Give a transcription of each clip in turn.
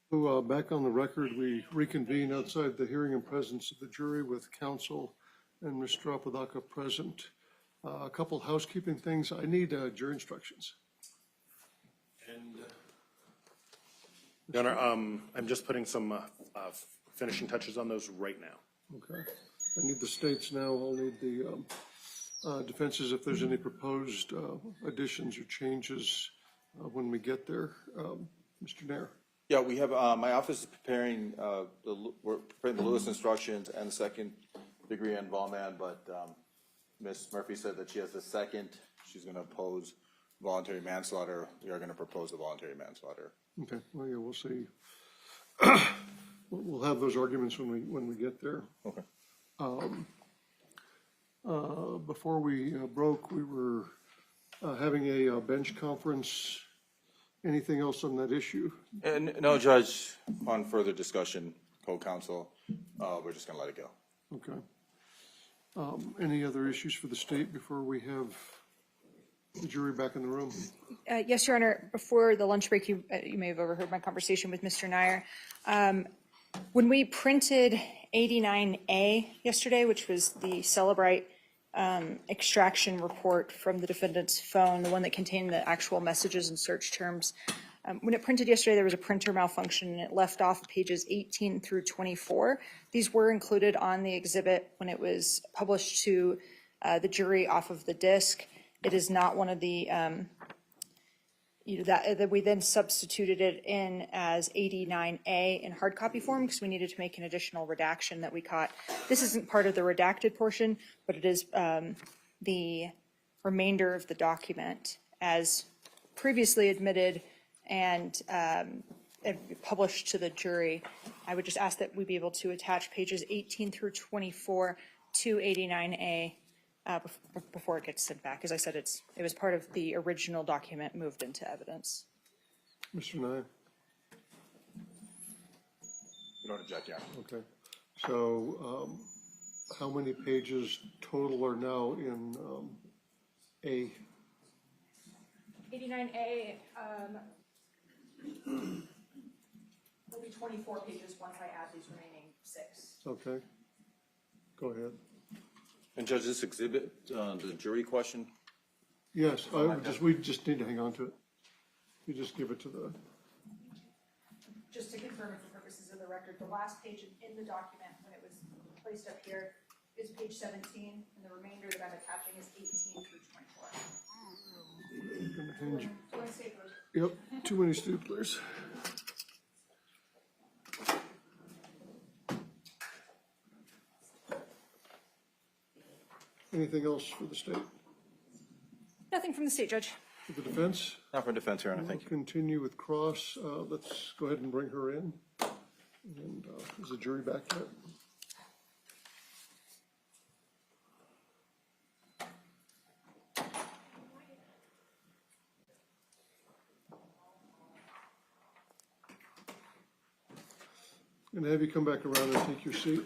So back on the record, we reconvene outside the hearing in presence of the jury with counsel and Mr. Apodaca present. A couple housekeeping things. I need jury instructions. And Your Honor, I'm just putting some finishing touches on those right now. Okay. I need the states now. I'll need the defenses if there's any proposed additions or changes when we get there. Mr. Nair. Yeah, we have, my office is preparing, we're preparing the Lewis instructions and the second degree involvement, but Ms. Murphy said that she has the second. She's going to oppose voluntary manslaughter. We are going to propose the voluntary manslaughter. Okay, well, yeah, we'll see. We'll have those arguments when we get there. Okay. Before we broke, we were having a bench conference. Anything else on that issue? And no, Judge, on further discussion, co-counsel, we're just going to let it go. Okay. Any other issues for the state before we have the jury back in the room? Yes, Your Honor. Before the lunch break, you may have overheard my conversation with Mr. Nair. When we printed 89A yesterday, which was the Celebrite extraction report from the defendant's phone, the one that contained the actual messages and search terms, when it printed yesterday, there was a printer malfunction and it left off pages 18 through 24. These were included on the exhibit when it was published to the jury off of the disc. It is not one of the, that we then substituted it in as 89A in hard copy form because we needed to make an additional redaction that we caught. This isn't part of the redacted portion, but it is the remainder of the document as previously admitted and published to the jury. I would just ask that we be able to attach pages 18 through 24 to 89A before it gets sent back. As I said, it was part of the original document moved into evidence. Mr. Nair? You don't object, yeah. Okay. So how many pages total are now in A? 89A will be 24 pages once I add these remaining 6. Okay. Go ahead. And Judge, this exhibit, the jury question? Yes, we just need to hang on to it. You just give it to the... Just to confirm it for purposes of the record, the last page in the document when it was placed up here is page 17, and the remainder that I'm attaching is 18 through 24. Yep, too many staplers. Anything else for the state? Nothing from the state, Judge. For the defense? Not for defense, Your Honor, We'll thank you. continue with Cross. Let's go ahead and bring her in. And is the jury back yet? I'm going to have you come back around and take your seat.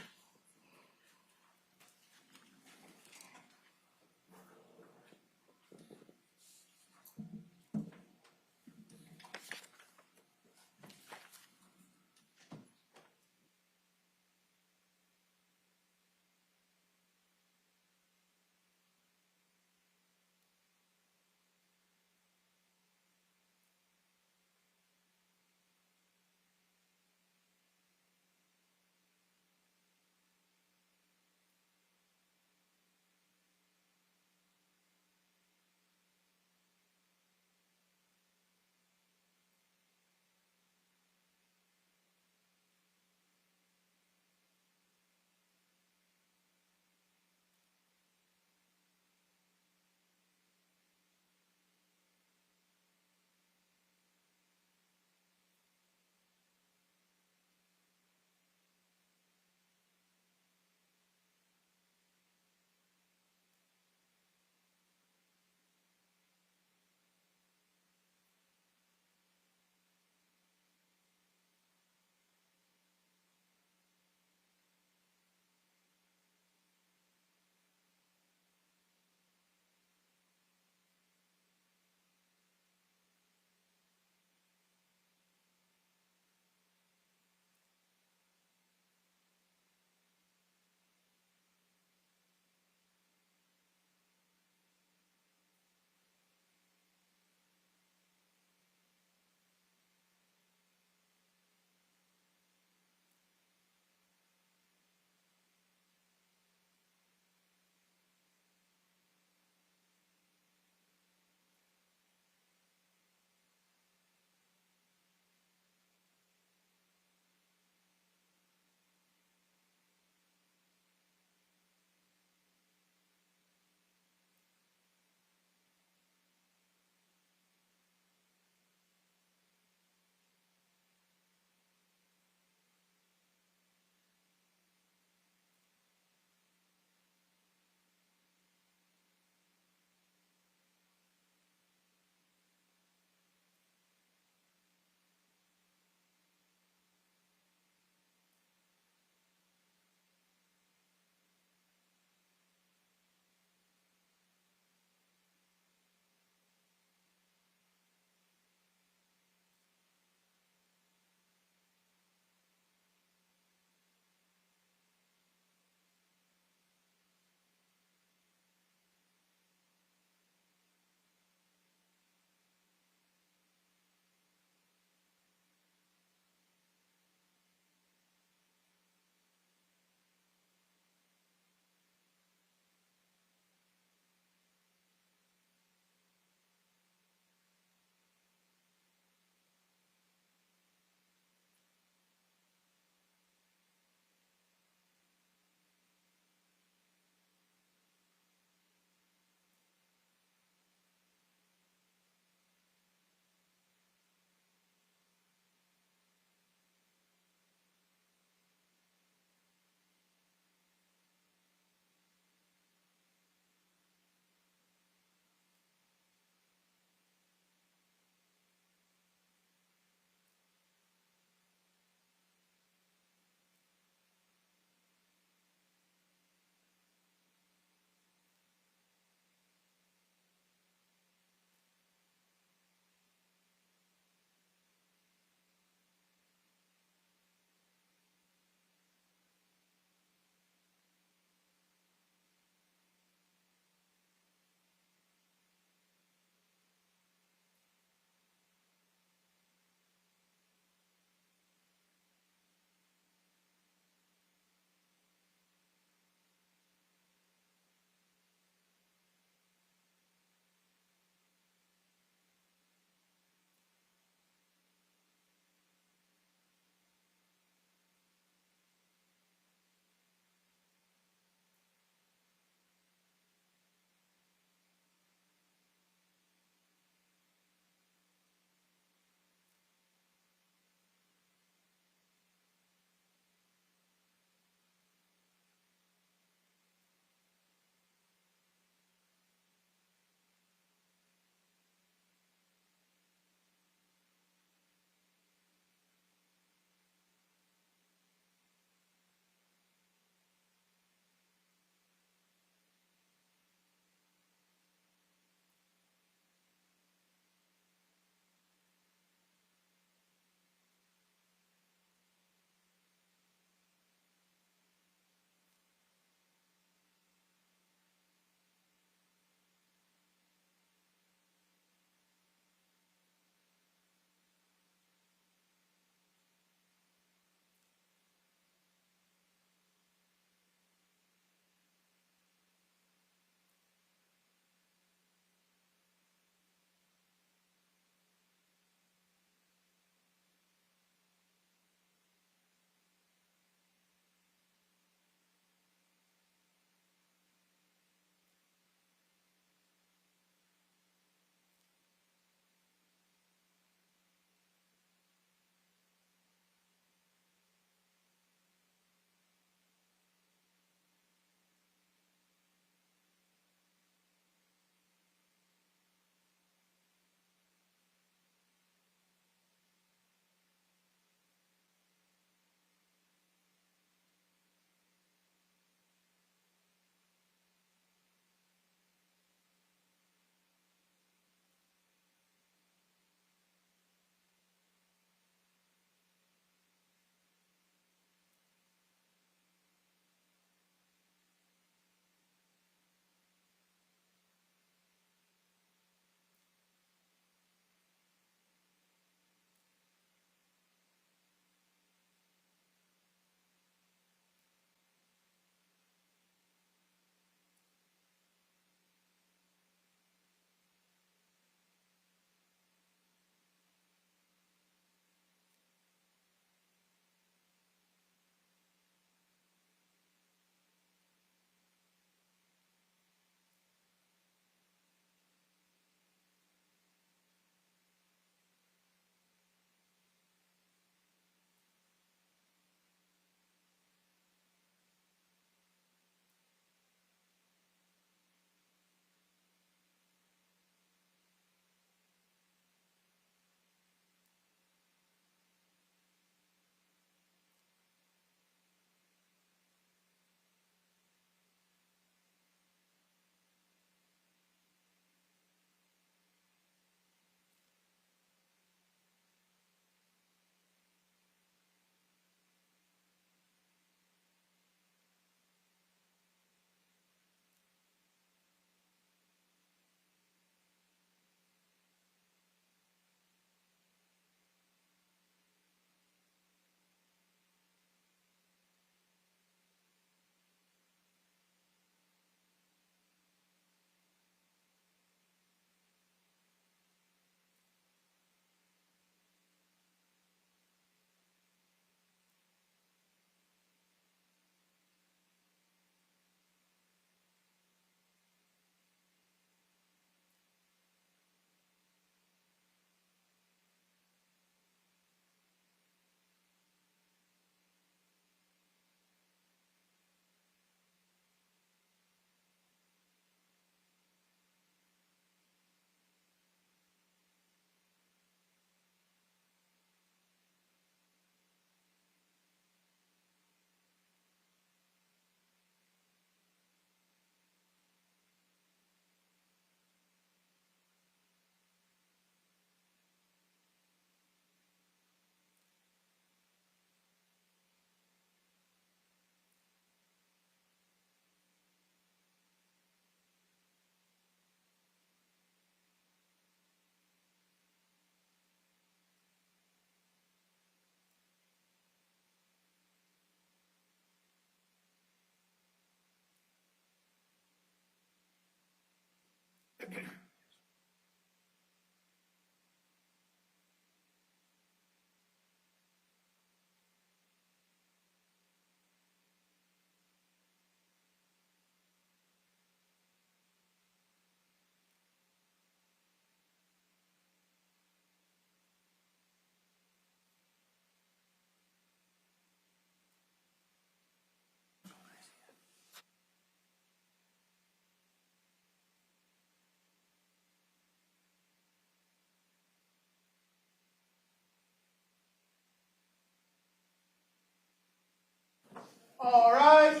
All right.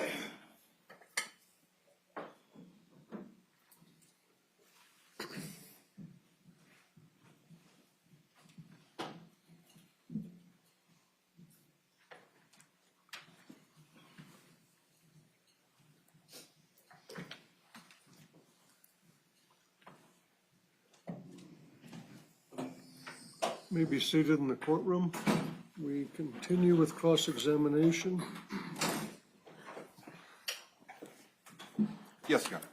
May be seated in the courtroom. We continue with cross-examination. Yes, Your Honor.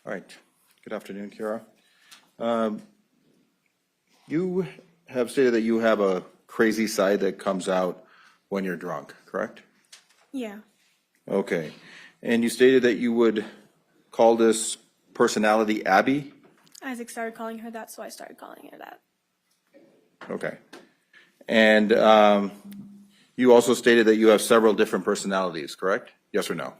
All right. Good afternoon, Kiara. You have stated that you have a crazy side that comes out when you're drunk, correct? Yeah. Okay. And you stated that you would call this personality Abby? Isaac started calling her that, so I started calling her that. Okay. And you also stated that you have several different personalities, correct? Yes or no?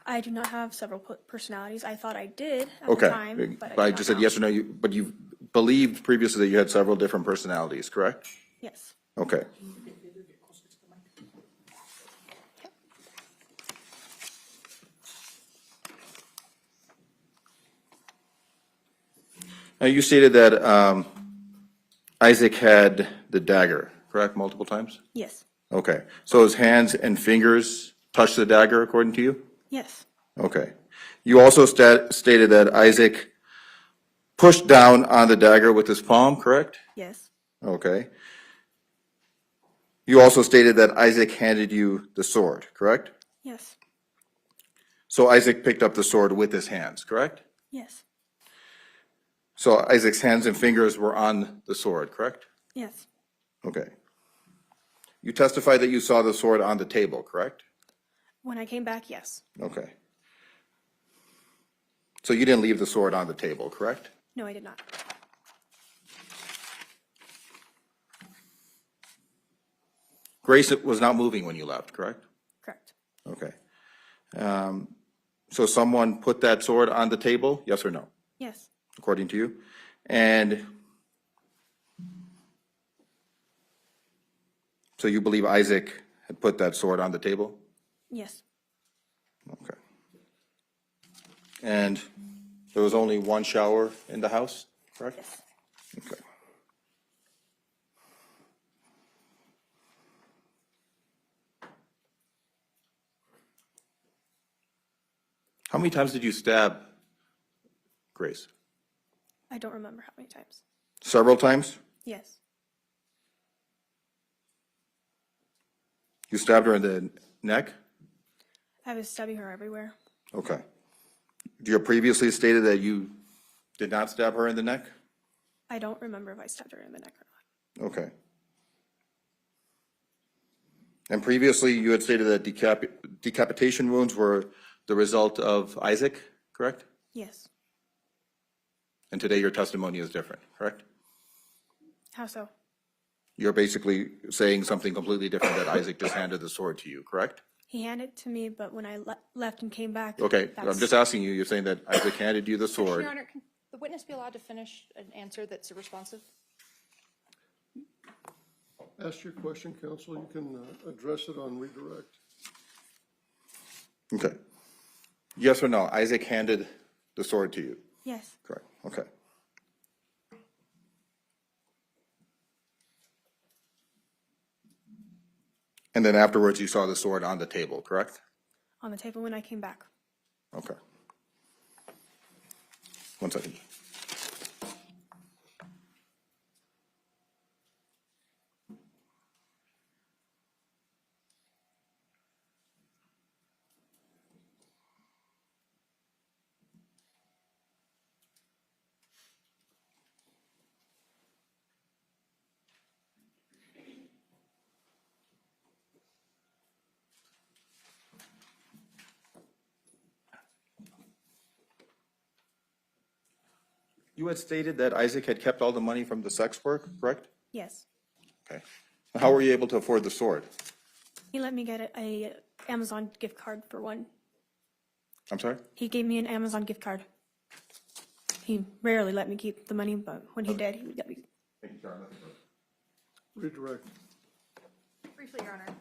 I do not have several personalities. I thought I did at the time, Okay. but But I I just did said yes or no, but you believed previously that you had several different personalities, correct? Yes. Okay. Now, you stated that Isaac had the dagger, correct, multiple times? Yes. Okay. So his hands and fingers touched the dagger, according to you? Yes. Okay. You also stated that Isaac pushed down on the dagger with his palm, correct? Yes. Okay. You also stated that Isaac handed you the sword, correct? Yes. So Isaac picked up the sword with his hands, correct? Yes. So Isaac's hands and fingers were on the sword, correct? Yes. Okay. You testified that you saw the sword on the table, correct? When I came back, yes. Okay. So you didn't leave the sword on the table, correct? No, I did not. Grace was not moving when you left, correct? Correct. Okay. So someone put that sword on the table, yes or no, Yes. according to you? And so you believe Isaac had put that sword on the table? Yes. Okay. And there was only one shower in the house, correct? Yes. Okay. How many times did you stab Grace? I don't remember how many times. Several times? Yes. You stabbed her in the neck? I was stabbing her everywhere. Okay. You have previously stated that you did not stab her in the neck? I don't remember if I stabbed her in the neck or not. Okay. And previously, you had stated that decapitation wounds were the result of Isaac, correct? Yes. And today your testimony is different, correct? How so? You're basically saying something completely different, that Isaac just handed the sword to you, correct? He handed it to me, but when I left and came back. Okay, I'm just asking you, you're saying that Isaac handed you the sword. Your Honor, can the witness be allowed to finish an answer that's responsive? Ask your question, counsel. You can address it on redirect. Okay. Yes or no, Isaac handed the sword to you? Yes. Correct, okay. And then afterwards, you saw the sword on the table, correct? On the table when I came back. Okay. 1 second. You had stated that Isaac had kept all the money from the sex work, correct? Yes. Okay. How were you able to afford the sword? He let me get a Amazon gift card for one. I'm sorry? He gave me an Amazon gift card. He rarely let me keep the money, but when he did, he would let me. Thank you, Charlie. Redirect. Briefly, Your Honor.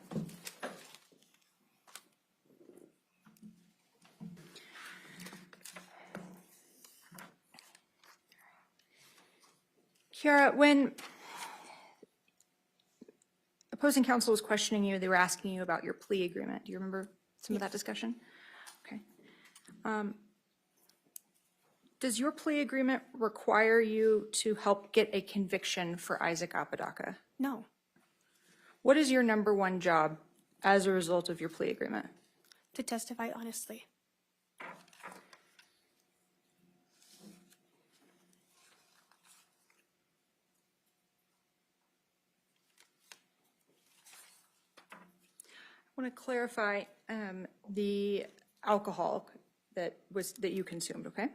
Kiara, when opposing counsel was questioning you, they were asking you about your plea agreement. Do you remember some of that discussion? Okay. Does your plea agreement require you to help get a conviction for Isaac Apodaca? No. What is your number one job as a result of your plea agreement? To testify honestly. I want to clarify the alcohol that you consumed, okay?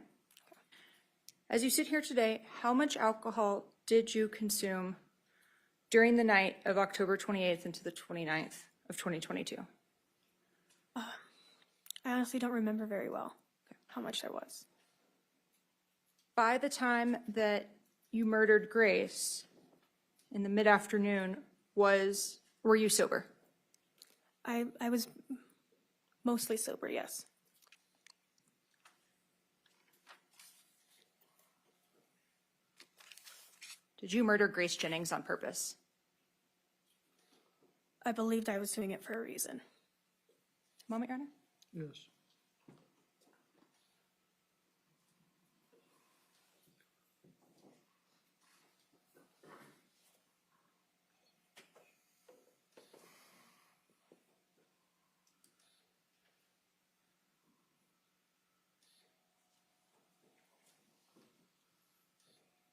As you sit here today, how much alcohol did you consume during the night of October 28th into the 29th of 2022? I honestly don't remember very well how much there was. By the time that you murdered Grace in the mid-afternoon, were you sober? I was mostly sober, yes. Did you murder Grace Jennings on purpose? I believed I was doing it for a reason. Moment, Your Honor. Yes.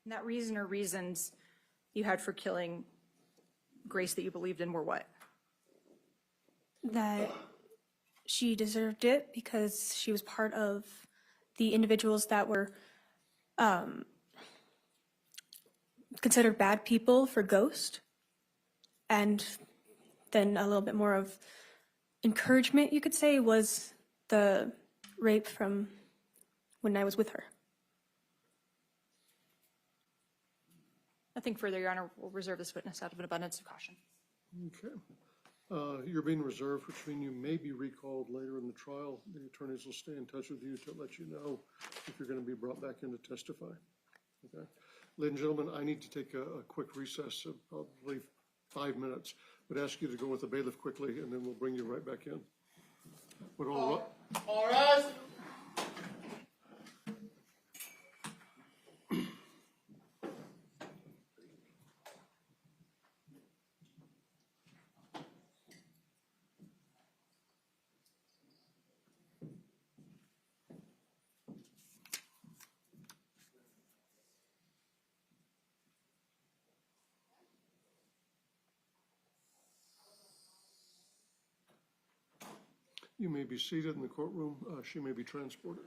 And that reason or reasons you had for killing Grace that you believed in were what? That she deserved it because she was part of the individuals that were considered bad people for Ghost. And then a little bit more of encouragement, you could say, was the rape from when I was with her. Nothing further, Your Honor. We'll reserve this witness out of an abundance of caution. Okay. You're being reserved, which means you may be recalled later in the trial. The attorneys will stay in touch with you to let you know if you're going to be brought back in to testify. Okay. Ladies and gentlemen, I need to take a quick recess of probably 5 minutes. Would ask you to go with the bailiff quickly, and then we'll bring you right back in. All right. You may be seated in the courtroom. She may be transported.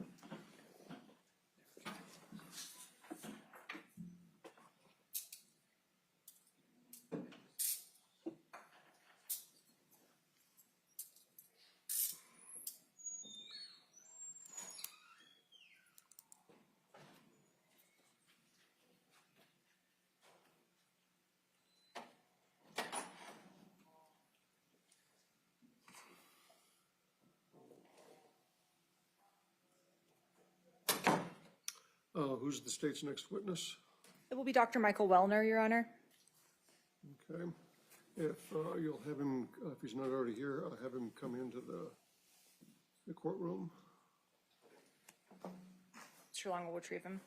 Who's the state's next witness? It will be Dr. Michael Wellner, Your Honor. Okay. If you'll have him, if he's not already here, have him come into the courtroom. Mr. Long will retrieve him.